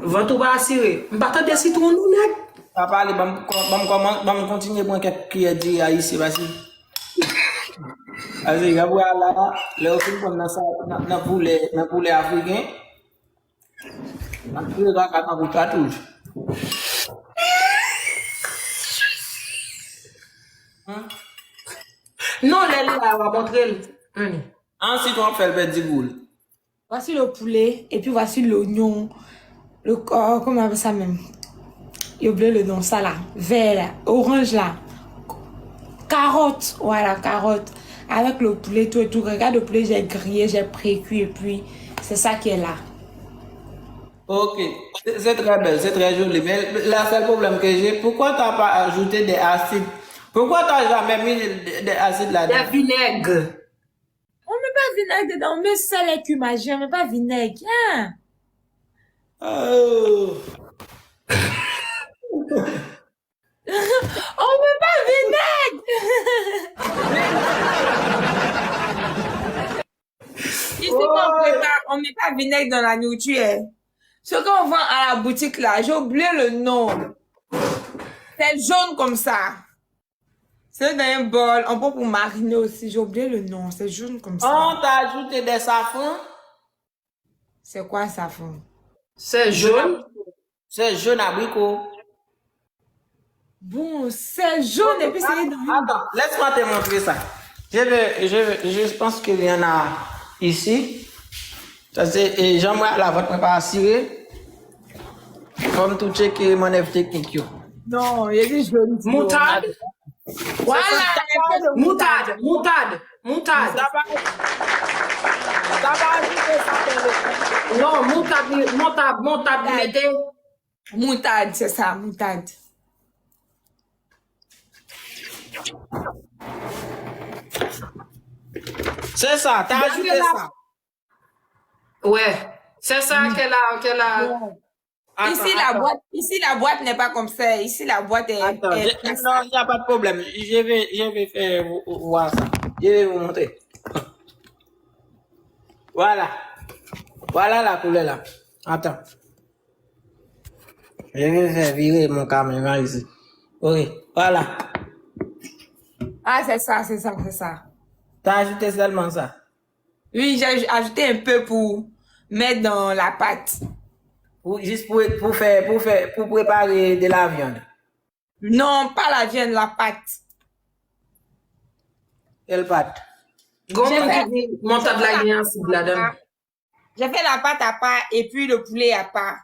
Ventre pas assuré. M'pas des citron nous net. Papa, allez, bam continuer pour quelques qui dit ici, vas-y. Vas-y, voilà, le film comme dans poulet africain. Dans poulet dans cartouche. Non, là, on va montrer. Ensuite, on fait le petit boule. Voici le poulet et puis voici l'oignon. Comment on appelle ça même? J'ai oublié le nom, ça là. Vert là, orange là. Carotte, voilà, carotte. Avec le poulet, tout et tout. Regarde le poulet, j'ai grillé, j'ai pré-cuit et puis c'est ça qui est là. Ok, c'est très belle, c'est très joli. Mais le seul problème que j'ai, pourquoi tu n'as pas ajouté des acides? Pourquoi tu n'as jamais mis des acides là-dedans? Des vinaigres. On met pas vinaigre dedans, on met sel et cumin, on met pas vinaigre. Hein? Oh. On met pas vinaigre! Ici, on met pas vinaigre dans la nourriture. Ce qu'on vend à la boutique là, j'ai oublié le nom. C'est jaune comme ça. C'est dans un bol, on peut pour mariner aussi. J'ai oublié le nom, c'est jaune comme ça. On t'a ajouté des safrans? C'est quoi ça, fond? C'est jaune. C'est jaune abricot. Bon, c'est jaune et puis c'est dans Attends, laisse-moi te montrer ça. Je pense qu'il y en a ici. Ça c'est, et j'aimerais la votre pas assuré. Comme tout checker mon œuvre technique. Non, il y a des jaunes. Moutarde. Voilà, Moutarde. Moutarde. Ça va ajouter ça. Non, moutarde, mettez. Moutarde, c'est ça, moutarde. C'est ça, t'as ajouté ça. Ouais. C'est ça qu'elle a. Ici, la boîte n'est pas comme ça. Ici, la boîte est... Attends, non, il n'y a pas de problème. Je vais faire voir ça. Je vais vous montrer. Voilà. Voilà la couleur là. Attends. Je vais faire virer mon caméra ici. Ok, voilà. Ah, c'est ça, c'est ça, c'est ça. T'as ajouté seulement ça. Oui, j'ai ajouté un peu pour mettre dans la pâte. Juste pour préparer de la viande. Non, pas la viande, la pâte. Quelle pâte? Monta de la guignance, la dame. J'ai fait la pâte à part et puis le poulet à part.